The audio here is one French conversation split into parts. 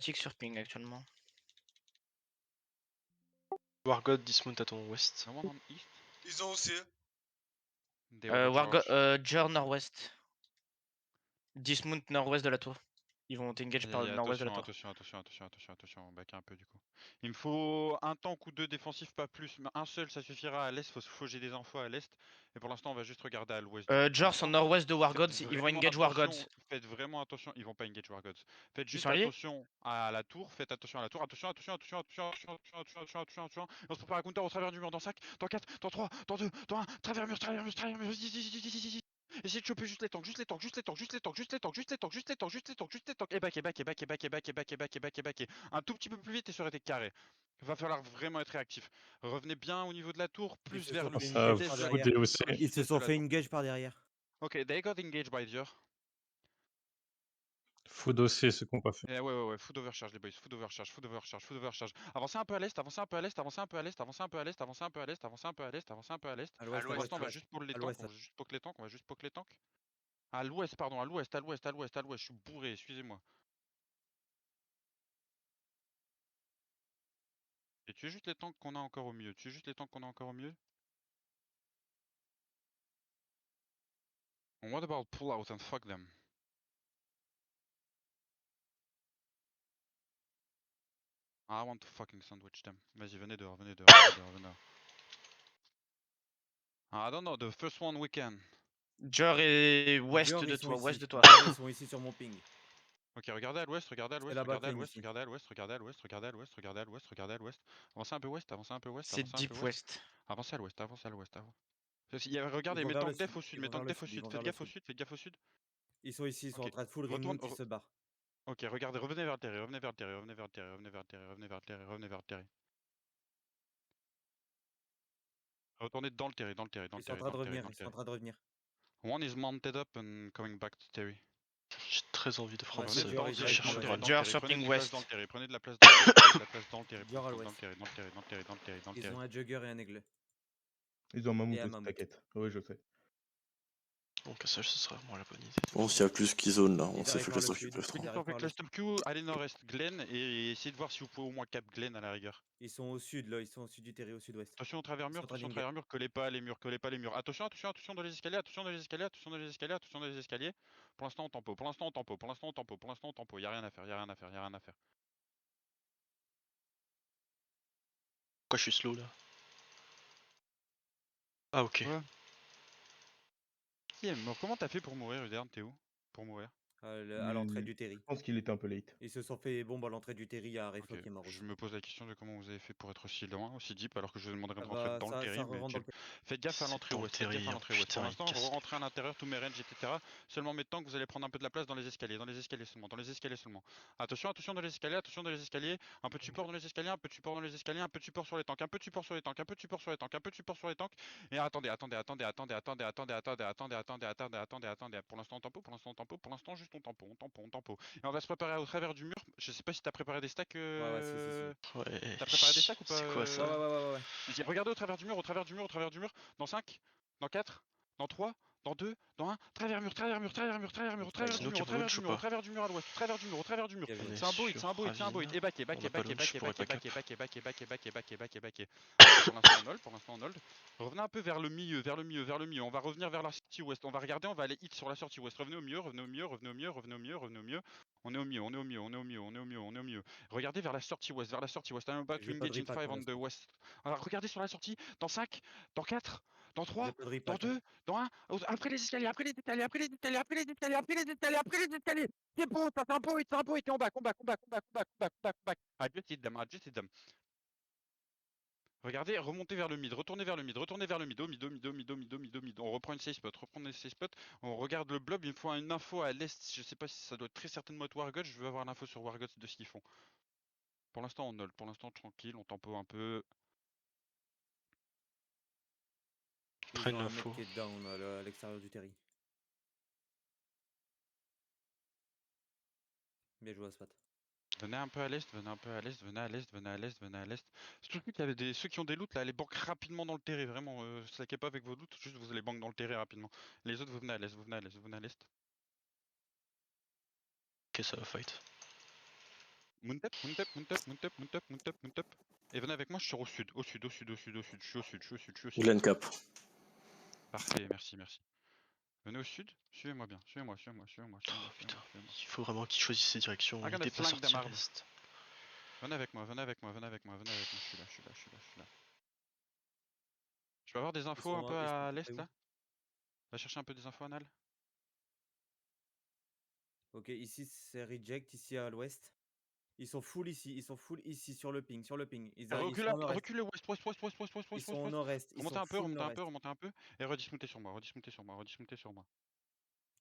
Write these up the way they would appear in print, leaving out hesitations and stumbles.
critique sur ping actuellement. Wargod dismount à ton ouest. No one on east. Ils ont aussi. They overcharge. Jor nord-ouest. Dismount nord-ouest de la tour. Ils vont t'engage par le nord-ouest de la tour. Attention, back un peu du coup. Il me faut un tank ou deux défensifs, pas plus. Mais un seul, ça suffira à l'est. Faut j'ai des infos à l'est. Et pour l'instant, on va juste regarder à l'ouest. Jor sont nord-ouest de Wargods. Ils vont engage Wargods. Faites vraiment attention. Ils vont pas engage Wargods. Faites Ils juste sont alliés? attention à la tour. Faites attention à la tour. Attention. On se prépare à counter au travers du mur. Dans 5, dans 4, dans 3, dans 2, dans 1. Travers mur. Essayez de choper juste les tanks. Et back. Un tout petit peu plus vite et ça aurait été carré. Va falloir vraiment être réactif. Revenez bien au niveau de la tour, plus vers le milieu. Ils se sont fait engage par derrière. Ok, they got engaged by Dior. Faut dossier ce qu'on pas fait. Ouais, food overcharge les boys, food overcharge. Avancez un peu à l'est. Pour l'instant, on va juste pour les tanks. On va juste poke les tanks. À l'ouest, pardon, à l'ouest. Je suis bourré, excusez-moi. Et tu es juste les tanks qu'on a encore au milieu. And what about pull out and fuck them? I want to fucking sandwich them. Vas-y, venez dehors. I don't know, the first one we can. Jor est ouest Jor, de ils sont toi, ici. ouest de toi. Jor, ils sont ici sur mon ping. Ok, regardez à l'ouest. Avancez un peu ouest. C'est deep west. Avancez à l'ouest. Regardez, Ils vont mes vers le tanks def sud, au sud, ils vont vers le sud, ils vont Faites vers le gaffe au sud. sud. Ils sont ici, ils sont Ok. en train de full remount, ils se barrent. Ok, regardez, revenez vers le terrain. Retournez dans le terrain. Ils sont en train de revenir. One is mounted up and coming back to terry. J'ai très envie de prendre c'est ce. Dior, ils Je arrivent cherche dans le le run. Jor sur ping west. Prenez de la place dans le terrain. Dior à l'ouest. Dans le Ils terrain. ont un jugger et un aigle. Ils ont un mammouth Et un aussi, mammouth. t'inquiète. Oui, je sais. Donc ça, ce sera vraiment la bonne idée. Bon, s'il y a plus qui zone là, on Ils s'est arrivent fait par le le truc sud. restaurant. Ils arrivent par le sud. Custom Q, allez nord-est Glen et essayez de voir si vous pouvez au moins cap Glen à la rigueur. Ils sont au sud là, ils sont au sud du terrain, au sud-ouest. Attention au travers mur, Ils sont en train d'engage. collez pas les murs. Attention dans les escaliers. Pour l'instant on tempo. Y a rien à faire. Pourquoi je suis slow là? Ah ok. Ouais. Qui est mort? Comment t'as fait pour mourir, Uderne? T'es où? Pour mourir? À l'entrée du terri. Je pense qu'il était un peu late. Ils se sont fait bombe à l'entrée du terri à Refo Ok, qui est mort je aussi. me pose la question de comment vous avez fait pour être aussi loin, aussi deep, alors que je vous demanderais de Ça rentrer va, dans le ça terrain. Mais rentre dans le terri. faites gaffe à C'est l'entrée dans le ouest. terri, Pour putain, l'instant, il casse. rentrez à l'intérieur, tous mes ranges, etc. Seulement maintenant que vous allez prendre un peu de la place dans les escaliers. Seulement. Attention dans les escaliers. Un peu de support dans les escaliers, un peu de support sur les tanks, Et attendez. Pour l'instant, on tempo. Juste on tempo. Et on va se préparer au travers du mur. Je sais pas si t'as préparé des stacks. Ouais, si. Ouais. T'as préparé des stacks ou pas? C'est quoi ça? Ouais. Regardez au travers du mur. Dans 5, dans 4, dans 3, dans 2, dans 1. Travers mur. Au travers du mur à l'ouest. C'est un boit. Et back. Pour l'instant on hold. Revenez un peu vers le milieu. On va revenir vers la sortie ouest. On va regarder, on va aller hit sur la sortie ouest. Revenez au mieux. On est au mieux. Regardez vers la sortie ouest. I'm about to engage in 5 on the west. Alors regardez sur la sortie. Dans 5, dans 4, dans 3, dans 2, dans 1. Après les escaliers. C'est bon, ça c'est un point. Et on back. I just hit them. Regardez, remontez vers le mid, retournez vers le mid, au mid. On reprend une safe spot, on regarde le blob, il me faut une info à l'est, je sais pas si ça doit être très certainement être Wargods, je veux avoir l'info sur Wargods de ce qu'ils font. Pour l'instant on hold, tranquille, on tempo un peu. Ils ont un mec qui est down à l'extérieur du terri. Bien joué à Spat. Venez un peu à l'est. Surtout qu'il y avait ceux qui ont des loots là, les banques rapidement dans le terrain, vraiment, slackez pas avec vos loots, juste vous allez banque dans le terrain rapidement. Les autres vous venez à l'est. Ok, ça va fight. Mountep, Mountep, Mountep, Mountep, Mountep, Mountep, Mountep. Et venez avec moi, je suis au sud, au sud, au sud, au sud, au sud. Je suis au sud, je suis au sud, je suis au sud. Glen Cap. Parfait, merci, merci. Venez au sud, suivez-moi bien, suivez-moi, suivez-moi, suivez-moi, suivez-moi, Oh, putain. suivez-moi, suivez-moi. Il faut vraiment qu'il choisisse ses directions. I'm Il gonna n'est pas flank them sorti à hard. l'est. Venez avec moi, venez avec moi, venez avec moi, venez avec moi, je suis là, je suis là, je suis là, je suis là. Je peux avoir des infos un peu ils sont à près l'est où? là? Va chercher un peu des infos, Anal. Ok, ici c'est reject, ici à l'ouest. Ils sont full ici sur le ping, Ils sont au nord-est. Reculez ouest, ouest, ouest, ouest, ouest, ouest, Ils ouest, sont au ouest. nord-est, ils Remontez sont un peu, full remontez un peu, nord-est. remontez un peu. Et redismontez sur moi, redismontez sur moi, redismontez sur moi.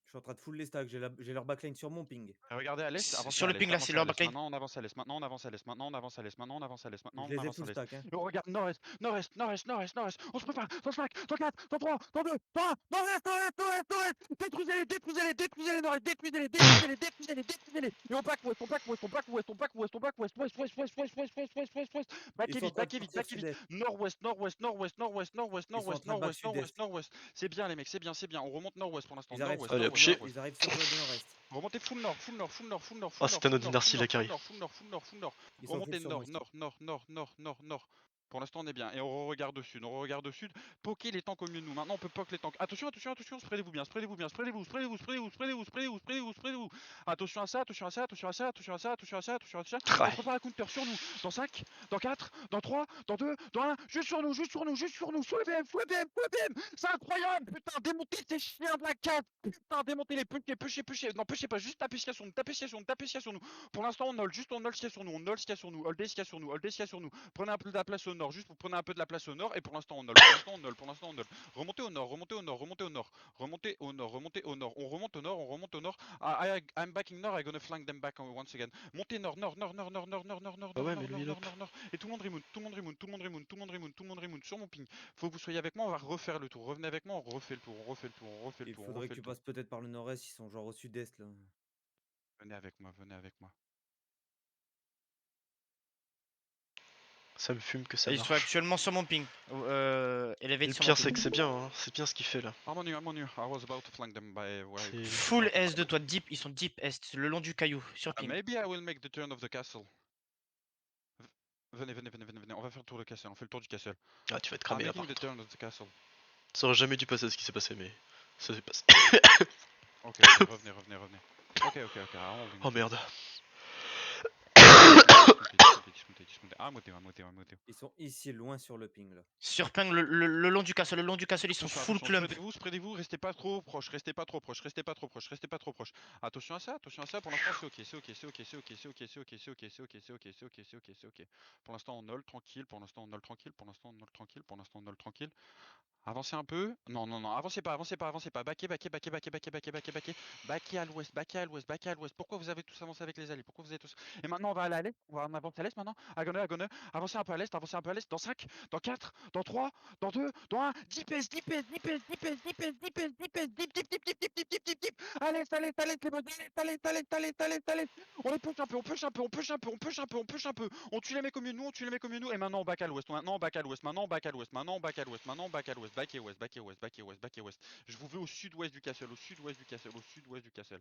Je suis en train de full les stacks, j'ai leur backline sur mon ping. Et regardez à l'est, avancez Sur à le l'est, ping là, c'est avancez à leur l'est. backline. Maintenant on avance à l'est, maintenant on avance à l'est, maintenant on avance à l'est, maintenant on avance à l'est, maintenant Je on les ai avance à full l'est. stack, hein. Et on regarde nord-est, nord-est, nord-est, nord-est, nord-est. On se prépare, dans 5, dans 4, dans 3, dans 2, dans 1, nord-est, nord-est, nord-est, nord-est. Détruisez-les, détruisez-les, détruisez-les, nord-est, détruisez-les, détruisez-les, détruisez-les, détruisez-les. Et on back ouest, on back ouest, on back ouest, on back ouest, on back ouest, ouest, ouest, ouest, ouest, ouest, ouest, ouest, ouest, ouest. Ils Backez sont en vite, train de backez vite, partir backez vite. sud-est. Nord-ouest, nord-ouest, nord-ouest, nord-ouest, nord-ouest, Ils sont en nord-ouest, train de back nord-ouest, nord-ouest, sud-est. nord-ouest. C'est bien les mecs, c'est bien, c'est bien. On remonte nord-ouest pour l'instant, Ils arrivent nord-ouest, sur Allez, toi hop, du nord-ouest, chier. nord, nord-ouest. ils arrivent sur toi du nord-est. Remontez full nord, full nord, full nord, full nord, full Oh, nord, c'est un full autre nord, dynastie full là nord, qui full arrive. nord, full nord, full nord, full nord. Ils sont Remontez full sur moi nord, ici. nord, nord, nord, nord, nord, nord. Pour l'instant on est bien. Et on regarde au sud, on regarde au sud. Poker les tanks au milieu de nous. Maintenant on peut poker les tanks. Attention, attention, attention, spreadez-vous bien, spreadez-vous bien, spreadez-vous, spreadez-vous, spreadez-vous, spreadez-vous, spreadez-vous, spreadez-vous, spreadez-vous. Attention à ça, attention à ça, attention à ça, attention à ça, attention à ça, attention à ça. On se Ouais. prépare à counter sur nous. Dans 5, dans 4, dans 3, dans 2, dans 1. Juste sur nous, juste sur nous, juste sur nous. Sous le BM, sous le BM, sous le BM. C'est incroyable, putain. Démontez ces chiens de la 4. Putain, démontez les pushez, pushez. Non, pushez pas, juste tapez ce qu'il y a sur nous, tapez ce qu'il y a sur nous, tapez ce qu'il y a sur nous. Pour l'instant, on hold, juste on hold ce qu'il y a sur nous, on hold ce qu'il y a sur nous, holdez ce qu'il y a sur nous, holdez ce qu'il y a sur nous. Prenez un peu de la place au nord, juste pour prendre un peu de la place au nord, et pour l'instant on hold, pour l'instant on hold, pour l'instant on hold. Remontez au nord, remontez au nord, remontez au nord, remontez au nord, remontez au nord. On remonte au nord, on remonte au nord. I'm backing nord, I'm gonna flank them back once again. Montez nord, nord, nord, nord, nord, nord, nord, nord, nord, Ah nord, ouais, nord, mais le nord, heal nord, up. nord, nord. Et tout le monde remote, tout le monde remote, tout le monde remote, tout le monde remote, tout le monde remote sur mon ping. Faut que vous soyez avec moi, on va refaire le tour. Revenez avec moi, on refait le tour, on refait le tour, on refait le Il tour, on faudrait que refait le tu tour. passes peut-être par le nord-est, ils sont genre au sud-est là. Venez avec moi, venez avec moi. Ça me fume que ça Ils sont marche. actuellement sur mon ping. Et Elevate le sur mon pire, c'est ping. que c'est bien, hein. C'est bien ce qu'il fait là. I'm on you, I'm on you. I was about to flank them by C'est- Full est de toi, deep, ils sont deep est, le long du caillou, sur ping. Maybe I will make the turn of the castle. Venez, venez, venez, venez, venez. On va faire le tour du castle. On fait le tour du castle. Ah, tu vas être I'm cramé là par making the contre. turn of the castle. Ça aurait jamais dû passer ce qui s'est passé, mais ça s'est passé. Ok, ok, revenez, revenez, revenez. Ok, ok, ok. I'm holding. Oh merde. Dismontez. Ah, montez, montez, montez. Ils sont ici loin sur le ping là. Sur ping, le long du castle, ils sont Attention, full attention. clump. Spreadez-vous, spreadez-vous. Restez pas trop proche, restez pas trop proche, restez pas trop proche, restez pas trop proche. Attention à ça, attention à ça. Pour l'instant, c'est ok, c'est ok, c'est ok, c'est ok, c'est ok, c'est ok, c'est ok, c'est ok, c'est ok, c'est ok, c'est ok, c'est ok. Pour l'instant, on hold tranquille. Pour l'instant, on hold tranquille. Pour l'instant, on hold tranquille. Pour l'instant, on hold tranquille. Avancez un peu. Non, non, non, avancez pas, avancez pas, avancez pas. Baquez, baquez, baquez, baquez, baquez, baquez, baquez, baquez. Baquez à l'ouest, baquez à l'ouest, baquez à l'ouest. Pourquoi vous avez tous avancé avec les alliés? Pourquoi vous avez tous. Et maintenant, on va aller à l'est. On va en avancer à l'est maintenant. Agoneux, agoneux. Avancez un peu à l'est, avancez un peu à l'est. Dans 5, dans 4, dans 3, dans 2, dans 1. 10 PS, 10 PS, 10 PS, 10 PS, 10 PS, 10 PS, 10 PS, dip, dip, dip, dip, dip, dip, dip, dip, dip. À l'est, à l'est, à l'est, les mecs. À l'est, à l'est, à l'est, à l'est, à l'est. On les push un peu, on push un peu, on push un peu, on push un peu, on push un peu. On tue les mecs au milieu de nous, on tue les mecs au milieu de nous. Et maintenant, on back à l'ouest. Maintenant, on back à l'ouest. Maintenant, on back à l'ouest. Maintenant, on back à l'ouest. Maintenant, on back à l'ouest. Back et ouest, back et ouest, back et ouest, back et ouest. Je vous veux au sud-ouest du castle, au sud-ouest du castle, au sud-ouest du castle.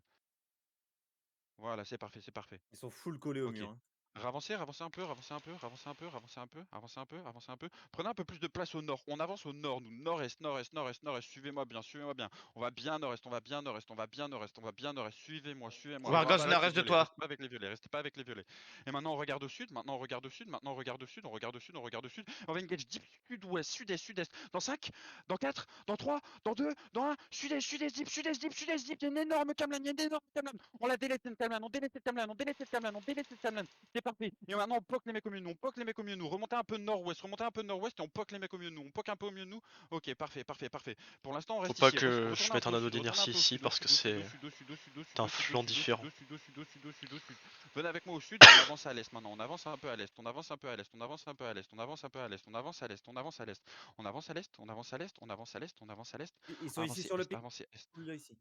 Voilà, c'est parfait, c'est parfait. Ils sont full collés au Ok. mur. Hein. Ravancez, ravancez un peu, ravancez un peu, ravancez un peu, ravancez un peu, ravancez un peu, ravancez un peu. Prenez un peu plus de place au nord. On avance au nord, nous. Nord-est, nord-est, nord-est, nord-est. Suivez-moi bien, suivez-moi bien. On va bien nord-est, on va bien nord-est, on va bien nord-est, on va bien nord-est. Suivez-moi, suivez-moi. Restez Wargos pas avec les nord-est de violets, toi. restez pas avec les violets, restez pas avec les violets. Et maintenant on regarde au sud, maintenant on regarde au sud, maintenant on regarde au sud, on regarde au sud, on regarde au sud. On va engage deep sud-ouest, sud-est, sud-est. Dans 5, dans 4, dans 3, dans 2, dans 1. Sud-est, sud-est, deep, sud-est, deep, sud-est, deep. Il y a une énorme cameline, il y a une énorme cameline. On la délète cette cameline, on délète cette cameline, on délète cette cameline, on délète cette cameline. C'est parfait. Et maintenant on poke les mecs au milieu de nous, on poke les mecs au milieu de nous. Remontez un peu nord-ouest, remontez un peu nord-ouest et on poke les mecs au milieu de nous. On poke un peu au milieu de nous. Ok, parfait, parfait, parfait. Pour l'instant on Faut reste pas ici. que je Retournez un mette peu un au anneau sud, retournez un d'inertie peu au ici sud, au parce que sud, au sud, au c'est sud, au sud, au sud, au sud, un au sud, au flanc sud, au sud, différent. au sud, au sud, au sud, au sud, au sud. Venez avec moi au sud, on avance à l'est maintenant, on avance un peu à l'est, on avance un peu à l'est, on avance un peu à l'est, on avance un peu à l'est, on avance à l'est, on avance à l'est, on avance à l'est, on avance à l'est, on avance à l'est, on avance à l'est, on avance à l'est. Ils sont ici Avancez sur le est, ping. avancez est. Full là ici.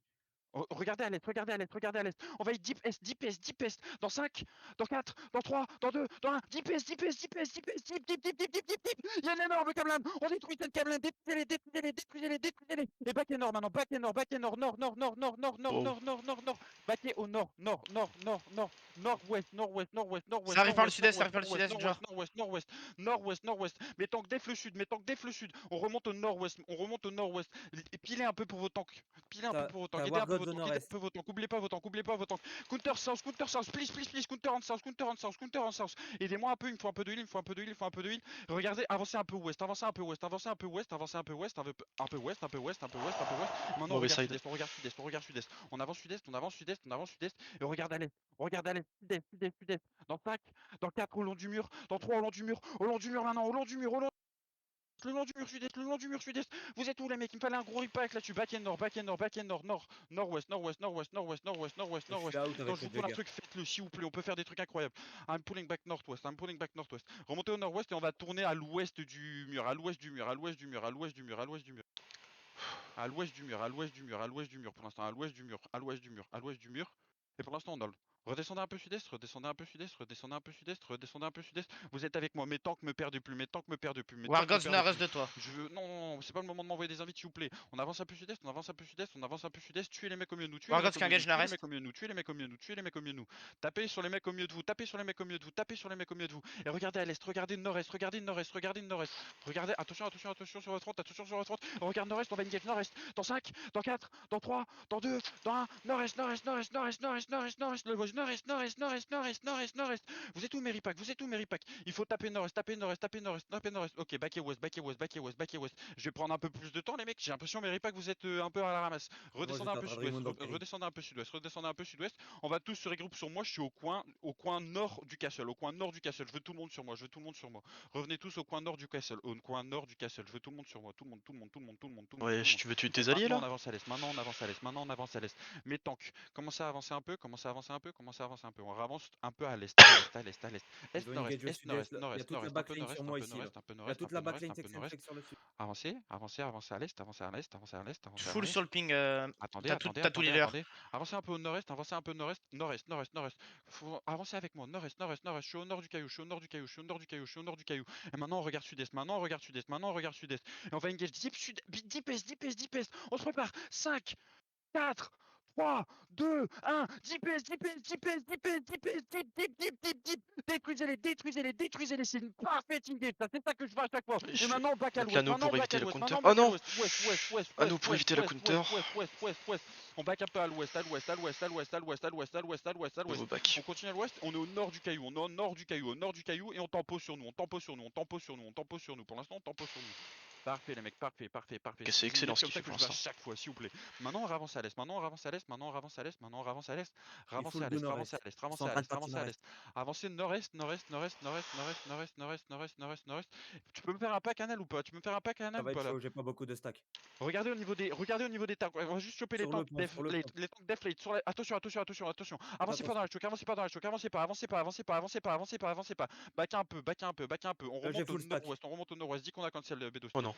Regardez à l'est, regardez à l'est, regardez à l'est. On va y deep est, deep est, deep est. Dans 5, dans 4, dans 3, dans 2, dans 1. Deep est, deep est, deep est, deep est, deep, deep, deep, deep, deep, deep, deep. Il y a un énorme Kamlan. On détruit cette Kamlan. Détruisez-les, détruisez-les, détruisez-les, détruisez-les. Et back et nord maintenant, back et nord, back et nord, nord, nord, nord, nord, nord, nord, Oh. nord, nord, nord, nord. Back et au nord, nord, nord, nord, nord, nord-ouest, nord-ouest, nord-ouest, nord-ouest, Ça arrive par le nord-ouest, sud-est, ça arrive par le nord-ouest, sud-est, Jar. nord-ouest, nord-ouest, nord-ouest, nord-ouest. Mais tank def le sud, mais tank def le sud. On remonte au nord-ouest, on remonte au nord-ouest. Pilez un peu pour vos tanks. Pilez un peu pour vos tanks. T'as Aidez un peu Wargods vos au tanks. Aidez un nord-est. peu vos tanks. Oubliez pas vos tanks. Oubliez pas vos tanks. Counter south, please, please, please. Counter on south, counter on south, counter on south. Aidez-moi un peu, il me faut un peu de heal, il me faut un peu de heal, il me faut un peu de heal. Regardez, avancez un peu ouest, avancez un peu ouest, avancez un peu ouest, avancez un peu ouest, un peu ouest, un peu ouest, un peu ouest, un peu ouest. Maintenant on Mauvais regarde side. sud-est, on regarde sud-est, on regarde sud-est. On avance sud-est, on avance sud-est, on avance sud-est. Et regarde à l'est, regarde à l'est, sud-est, sud-est, sud-est. Dans 5, dans 4 au long du mur, dans 3 au long du mur, au long du mur maintenant, au long du mur, au long le long du mur sud-est, le long du mur sud-est. Vous êtes où les mecs? Il me fallait un gros repack là-dessus. Back and nord, back and nord, back and nord, nord, nord-ouest, nord-ouest, nord-ouest, nord-ouest, nord-ouest, nord-ouest, Je suis nord-ouest. out Quand avec je le vous tourne un Jugger. truc, faites-le s'il vous plaît. On peut faire des trucs incroyables. I'm pulling back northwest, I'm pulling back northwest. Remontez au nord-ouest et on va tourner à l'ouest du mur, à l'ouest du mur, à l'ouest du mur, à l'ouest du mur, à l'ouest du mur. À l'ouest du mur, à l'ouest du mur, à l'ouest du mur pour l'instant, à l'ouest du mur, à l'ouest du mur, à l'ouest du mur. Et pour l'instant on hold. Redescendez un peu sud-est, redescendez un peu sud-est, redescendez un peu sud-est, redescendez un peu sud-est. Vous êtes avec moi, mes tanks me perdent plus, mes tanks me perdent plus, mes tanks me Wargods perdent nord-est plus. de toi. Je veux. Non, non, c'est pas le moment de m'envoyer des invites s'il vous plaît. On avance un peu sud-est, on avance un peu sud-est, on avance un peu sud-est. Tuez les mecs au milieu de nous, tuez les Wargods mecs au qui milieu de nous, engage tuez les nord-est. mecs au milieu de nous, tuez les mecs au milieu de nous, tuez les mecs au milieu de nous. Tapez sur les mecs au milieu de vous, tapez sur les mecs au milieu de vous, tapez sur les mecs au milieu de vous. Et regardez à l'est, regardez nord-est, regardez nord-est, regardez nord-est. Regardez, attention, attention, attention sur votre front, attention sur votre front. On regarde nord-est, on va engage nord-est. Dans 5, dans 4, dans 3, dans 2, dans 1, nord-est, nord-est, nord-est, nord-est, nord-est, nord-est, nord-est, nord-est, nord-est, nord-est, nord-est, nord-est, nord-est, nord-est. Vous êtes où Meripack? Vous êtes où Meripack? Il faut taper nord-est, taper nord-est, taper nord-est, taper nord-est. Ok, back et west, back et west, back et west, back et west. Je vais prendre un peu plus de temps les mecs, j'ai l'impression Meripack vous êtes un peu à la ramasse. Moi Redescendez j'étais un en peu train de sud-ouest, remonter dans le péri. redescendez un peu sud-ouest, redescendez un peu sud-ouest. On va tous se regrouper sur moi, je suis au coin nord du castle, au coin nord du castle. Je veux tout le monde sur moi, je veux tout le monde sur moi. Revenez tous au coin nord du castle, au coin nord du castle. Je veux tout le monde sur moi, tout le monde, tout le monde, tout le monde, tout le monde, tout le monde, tout Ouais, le monde. tu veux tuer Et tes alliés maintenant on là? avance à l'est, maintenant on avance à l'est, maintenant on avance à l'est. Mes tanks, commencez à avancer un peu, commencez à avancer un peu, commencez à avancer un peu. On avance un peu à l'est, à l'est, à l'est, à l'est. Ils Est, ont nord-est, engage au est, nord-est, sud-est. Là. Il y a nord-est, toute la nord-est, un peu backline sur nord-est, un moi peu ici. Là. nord-est, un peu Il y a nord-est, un toute peu la nord-est, backline un peu section nord-est. sur le sud. Avancez, avancez, avancez à l'est, avancez à l'est, avancez à l'est, avancez à Full l'est. sur le ping. Attendez, attendez, T'as tous les attendez, leurs. attendez. Avancez un peu au nord-est, avancez un peu au nord-est, nord-est, nord-est, nord-est. Faut avancer avec moi, nord-est, nord-est, nord-est. Je suis au nord du caillou, je suis au nord du caillou, je suis au nord du caillou, je suis au nord du caillou. Et maintenant on regarde sud-est, maintenant on regarde sud-est, maintenant on regarde sud-est. Et on va engage deep sud, deep est, deep est, deep est. On se prépare. 5, 4, 3, 2, 1, DPS, DPS, DPS, DPS, DPS, deep, deep, deep, deep, deep. Détruisez-les, détruisez-les, détruisez-les. C'est une parfaite engage, ça. C'est ça que je veux à chaque fois. Et maintenant, back à Donc l'ouest, anneau maintenant, pour back éviter à le l'ouest, counter. maintenant, Oh back à non! l'ouest. Ouest, ouest, ouest, Anneau ouest, pour ouest, éviter le ouest, counter. ouest, ouest, ouest, ouest, ouest. On back un peu à l'ouest, à l'ouest, à l'ouest, à l'ouest, à l'ouest, à l'ouest, à l'ouest, à l'ouest, à l'ouest. Nouveau back. On continue à l'ouest, on est au nord du caillou, on est au nord du caillou, au nord du caillou, et on tempo sur nous, on tempo sur nous, on tempo sur nous, on tempo sur nous. Pour l'instant, on tempo sur nous. Parfait les mecs, parfait, parfait, parfait. Ok, c'est excellent ce comme qu'il ça fait que pour je veux à l'instant. chaque fois, s'il vous plaît. Maintenant on avance à l'est, maintenant on avance à l'est, maintenant on avance à l'est, maintenant on avance à l'est. Ils Ravancez full à blue l'est, ravancez à nord-est. l'est, Ils sont ravancez en à train de l'est, partir ravancez à l'est. nord-est. Avancez nord-est, nord-est, nord-est, nord-est, nord-est, nord-est, nord-est, nord-est, nord-est, nord-est. Tu peux me faire un pack canal ou pas? Tu peux me faire un pack Ça canal ou va être pas là? chaud, j'ai pas beaucoup de stack. Regardez au niveau des tanks. On va juste choper les Sur le tanks pont, def sur le late, pont. les tanks def late. Attention, attention, attention, attention. Faites Avancez pas dans attention. la choke, avancez pas dans la choke, avancez pas, avancez pas, avancez pas, avancez pas, avancez pas, avancez pas. Back un peu, back un peu, back un peu. On J'ai remonte au full stack. nord-ouest, on remonte au nord-ouest. Dis qu'on a cancel le B2 Oh non.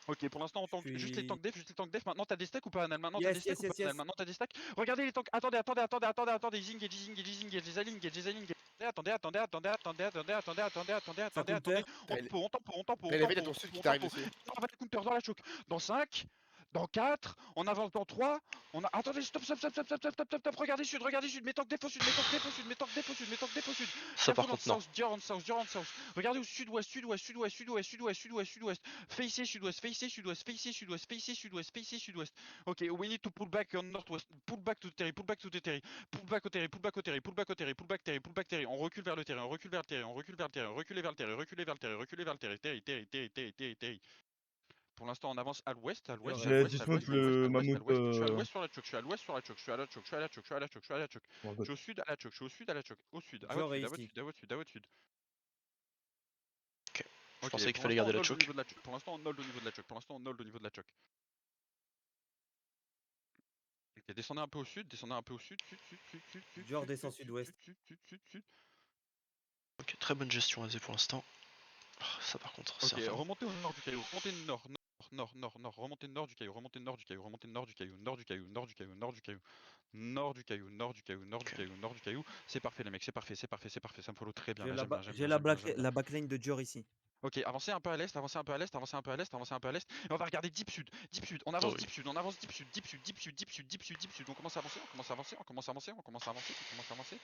Ok, pour l'instant on Je tank juste les suis. tanks def, juste les tanks def. Maintenant t'as des stacks ou pas, Anal? Maintenant t'as des Yes, stacks yes, ou pas, yes, Anal? yes. Maintenant t'as des stacks. Regardez les tanks. Attendez, attendez, attendez, attendez, attendez. Ils engage, ils engage, ils engage, les alignent, les alignent. Attendez, attendez, attendez, attendez, attendez, attendez, attendez, attendez, Ça attendez, counter. attendez. On tempo, on tempo, on tempo, on T'as les tempo, à ton on sud tempo, qui on t'arrive tempo. dessus. On va les counter dans la choke. Dans 5, dans 4, on avance dans 3. On a. Attendez, stop, stop, stop, stop, stop, stop, stop, stop, stop. Regardez sud, mes tanks def au sud, mes tanks def au sud, mes tanks def au sud, mes tanks def au sud. Ça par Careful on contre non. south, Dior on south, Dior on south. Regardez au sud-ouest, sud-ouest, sud-ouest, sud-ouest, sud-ouest, sud-ouest, sud-ouest. Facez sud-ouest, facez sud-ouest, facez sud-ouest, facez sud-ouest, facez sud-ouest. Ok, we need to pull back on northwest. Pull back to the terry, pull back to the terry. Pull back au terry, pull back au terry, pull back au terry, pull back terry, pull back terry. On recule vers le terrain, on recule vers le terrain, on recule vers le terrain, reculez vers le terrain, reculez vers le terrain, reculez vers le terrain, terry, terry, terry, terry, terry, terry. Pour l'instant, on avance à l'ouest, à l'ouest, à Dior, J'ai l'ouest, à dismount l'ouest, à l'ouest, à le l'ouest, à mammouth. l'ouest. Je suis à l'ouest sur la choke, je suis à l'ouest sur la choke, je suis à la choke, je suis à la choke, je suis à la choke, je suis à la choke. Bon, Je suis au sud à la choke, je suis au sud à la choke, au sud, à votre Dior est sud, à votre ici. sud, à votre sud, à votre sud. Ok. Je Ok, pensais qu'il pour fallait l'instant garder on la hold au choke. niveau de la choke. Pour l'instant on hold au niveau de la choke. Pour l'instant on hold au niveau de la choke. Ok, descendez un peu au sud, descendez un peu au sud, sud, sud, sud, sud, sud, Dior sud, descend sud, sud, sud-ouest. sud, sud, sud, sud. Ok, très bonne gestion AZ pour l'instant. Oh, ça par contre, c'est Ok, infâme. remontez au nord du caillou, remontez nord, nord, remontez nord du caillou, remontez nord du caillou, remontez nord du caillou, nord du caillou, nord du caillou, nord du caillou, nord du caillou, nord du caillou, nord du caillou, nord du caillou. C'est parfait les mecs, c'est parfait, ça me follow très bien. J'ai Là, la, j'aime bien, j'aime j'ai bien, la, j'aime bien, j'aime bien. la backline de Dior ici. Ok, avancez un peu à l'est, avancez un peu à l'est, avancez un peu à l'est, avancez un peu à l'est. Et on va regarder deep sud, on avance oui. deep sud, on avance deep sud, deep sud, deep sud, deep sud, deep sud, deep sud. On commence à avancer, on commence à avancer, on commence à avancer, on commence à avancer, on commence à avancer.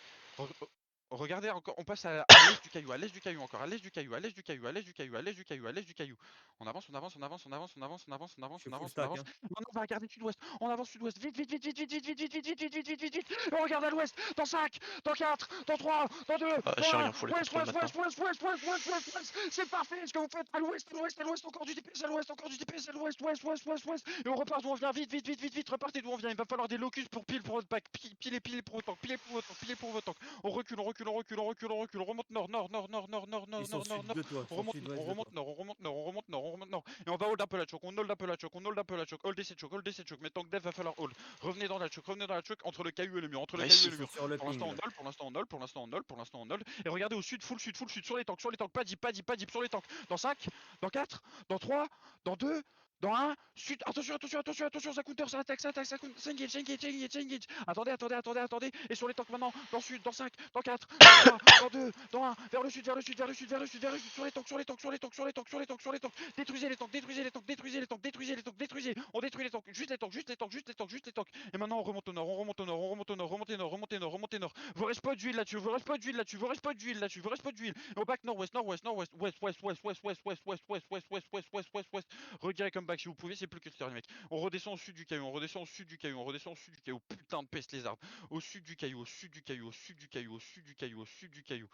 Regardez encore, on passe à l'est du caillou, à l'est du caillou encore, à l'est du caillou, à l'est du caillou, à l'est du caillou, à l'est du caillou, à l'est du caillou. On avance, on avance, on avance, on avance, on avance, on avance, on Je avance, suis on full avance, on stack. avance. Hein. Maintenant on va regarder sud-ouest, on avance sud-ouest, vite, vite, vite, vite, vite, vite, vite, vite, vite, vite, vite, vite, vite, vite, vite. On regarde à l'ouest, dans 5, dans 4, dans 3, dans 2, Ah, dans j'ai 1, rien, faut les ouest, contrôles ouest, maintenant. ouest, ouest, ouest, ouest, ouest, ouest, ouest. C'est parfait, ce que vous faites à l'ouest, à l'ouest, à l'ouest, encore du DPS à l'ouest, encore du DPS à l'ouest, ouest, ouest, ouest, ouest. Et on repart d'où on vient, vite, vite, vite, vite, vite, repartez d'où on vient. Il va falloir des locus pour pile pour votre pack, pile pour votre tank, pile pour votre tank, pile pour votre tank. On recule, on recule, on recule, on recule, on recule, on remonte nord, nord, nord, nord, nord, nord, Ils nord, sont nord, nord, sud nord. de toi. On remonte, on remonte nord, on remonte nord, on remonte nord, on remonte nord. Et on va hold un peu la choke, on hold un peu la choke, on hold un peu la choke, hold DC choke, hold DC choke. Mais tant que dev va falloir hold. Revenez dans la choke, revenez dans la choke entre le caillou et le mur, entre le Nice. caillou et Ils le sont mur. sur le Pour ping. l'instant on Là. hold, pour l'instant on hold, pour l'instant on hold, pour l'instant on hold. Et regardez au sud, full sud, sur les tanks, pas deep, pas deep, pas deep, sur les tanks. Dans 5, dans 4, dans 3, dans 2, dans 1, sud, attention, attention, attention, attention, ça counter, ça attaque, ça counter, ça engage, engage, engage, engage. Attendez, attendez, attendez, attendez. Et sur les tanks maintenant, dans sud, dans 5, dans 4, dans 3, dans 2, dans 1, vers le sud, vers le sud, vers le sud, vers le sud, vers le sud, sur les tanks, sur les tanks, sur les tanks, sur les tanks, sur les tanks, sur les tanks. Détruisez les tanks, détruisez les tanks, détruisez les tanks, détruisez les tanks, détruisez. On détruit les tanks, juste les tanks, juste les tanks, juste les tanks, juste les tanks. Et maintenant on remonte au nord, on remonte au nord, on remonte au nord, remontez nord, remontez nord, remontez nord. Vous reste pas d'huile là-dessus, vous reste pas d'huile là-dessus, vous reste pas d'huile là-dessus, vous reste pas d'huile. Et on back nord-ouest, nord-ouest, nord-ouest, ouest, ouest, ouest, ouest, ouest, ouest, ouest, ouest, ouest, ouest, ouest, ouest, ouest, ouest. Retirez comme back si vous pouvez, c'est plus que le les mecs. On redescend au sud du caillou, on redescend au sud du caillou, on redescend au sud du caillou. Putain de peste les arbres. Au sud du caillou, au sud du caillou, au sud du caillou, au sud du caillou, au sud du caillou.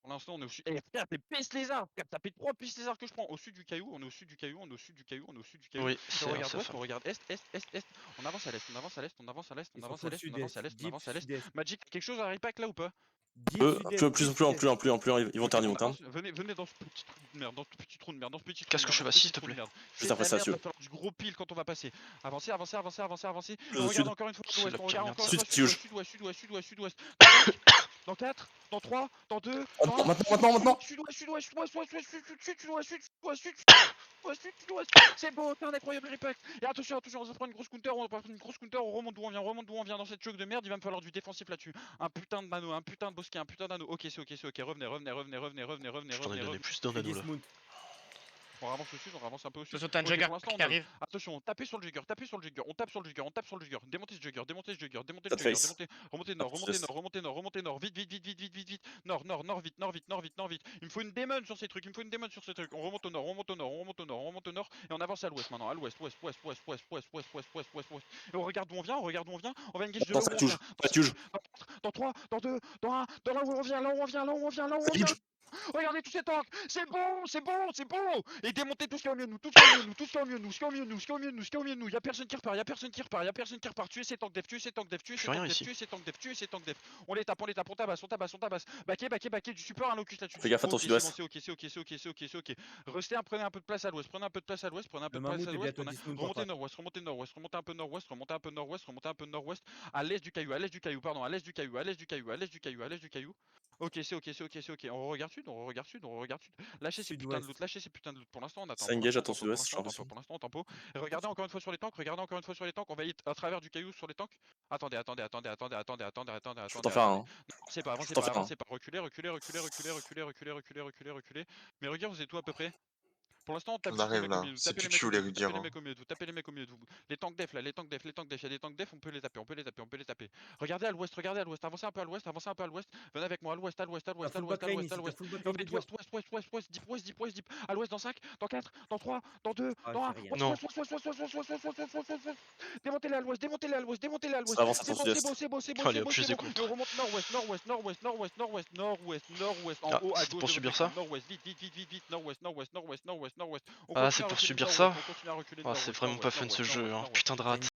Pour l'instant, on est au sud. Eh frère, t'es pisse les arbres, frère, t'as fait 3 pistes les arbres que je prends. Au sud du caillou, on est au sud du caillou, on est au sud du caillou, on est au sud du caillou. Oui, Et c'est on un regarde ouest, safari. on regarde est, est, est, est. On avance à l'est, on avance à l'est, on avance à l'est, on Ils sont avance à full l'est, on avance sud-est. à l'est, on Deep avance à l'est. sud-est. Magic, quelque chose à repack là ou pas? Deep sud-est. Plus en plus, ils vont Ok, terminer, on ils vont terminer. avance, venez dans ce petit trou de merde, dans ce petit trou de merde, dans ce petit trou de Casque merde, dans ce chevassis, petit s'il te trou de plaît. merde. Juste C'est de après la ça, merde, va Sio. falloir du gros pile quand on va passer. Avancez, avancez, avancez, avancez, avancez. Plus On au regarde sud. encore une fois C'est l'ouest, la on pire regarde merde, encore ça. une Sud, fois Siouge. sud-ouest, sud-ouest, sud-ouest, sud-ouest. Dans 5, dans 4, dans 3, dans 2, dans 1. Maintenant. Sud-ouest, sud-ouest, sud-ouest, sud-ouest, sud-ouest, sud-ouest, sud-ouest. C'est beau, c'est un incroyable repack. Et attention, attention, on va prendre une grosse counter, on remonte d'où on vient dans cette choke de merde, il va me falloir du défensif là-dessus. Un putain de nano, un putain de bosquet, un putain d'anneau. Ok, c'est ok, revenez. Je t'en ai donné plus d'un Je fais anneau là. dismount. On avance au sud, on avance un peu au sud. Attention, t'as un Ok, jugger pour l'instant, on qui hold. arrive. Attention, tapez sur le jugger, on tape sur le jugger. Démontez ce jugger, démontez le jugger, Sad face. remontez nord, vite. Nord, vite. Il me faut une démon sur ces trucs, On remonte au nord, et on avance à l'ouest maintenant, à l'ouest, ouest. Et on regarde d'où on vient, on va engage de Dans là où 5 on touches. vient. 5 touches. Dans 3, dans 2, dans 1, dans là où on vient. Regardez tous ces tanks, c'est bon. Et démontez tout ce qui est au mieux de nous, tout ce qui est au mieux de nous. Y'a personne qui repart. Tuez ces tanks def. On les tape, on tabasse. Baquez, du super un locus là-dessus. Fais gaffe, attends, Ok, sud-ouest. c'est ok. Restez, prenez un peu de place à l'ouest, Le mammouth est bientôt dismount. Remontez nord-ouest, remontez un peu nord-ouest, à l'est du caillou, pardon, à l'est du caillou. Ok, c'est ok. On regarde sud. Lâchez ces putains de loot, Pour l'instant, on attend. Ça engage, attends, sud-ouest, je suis reçu. Pour l'instant, on tempo. Et regardez encore une fois sur les tanks. On va y à travers du caillou sur les tanks. Attendez. Je peux t'en faire un. Non, avancez pas. Reculez. Mais regarde, vous êtes où à peu près? Pour l'instant, on tape On juste les arrive mecs au là, milieu. c'est Tapez les plus mecs au chill les milieu. rudiens. Tapez les mecs au milieu. Les tanks def là, les tanks def. Il y a des tanks def, on peut les taper. Regardez à l'ouest. Avancez un peu à l'ouest. Venez avec moi à l'ouest. T'as full backline ici. T'as full backline de Dior. Ouest, deep. À l'ouest dans 5, dans 4, dans 3, dans 2, Ah, dans 1. j'ai rien. Non. Démontez-les à l'ouest. Ça avance, attends, sud-est. C'est beau. Allez, hop, juste des Et on contres. remonte nord-ouest. En Ah, haut à c'est gauche. pour de subir votre ça? écran. Nord-ouest, vite. Nord-ouest. On Ah, continue c'est à pour reculer subir de ça? nord-ouest, on continue à reculer de Ah, c'est nord-ouest, vraiment pas fun ce jeu, hein. nord-ouest. Putain de rate.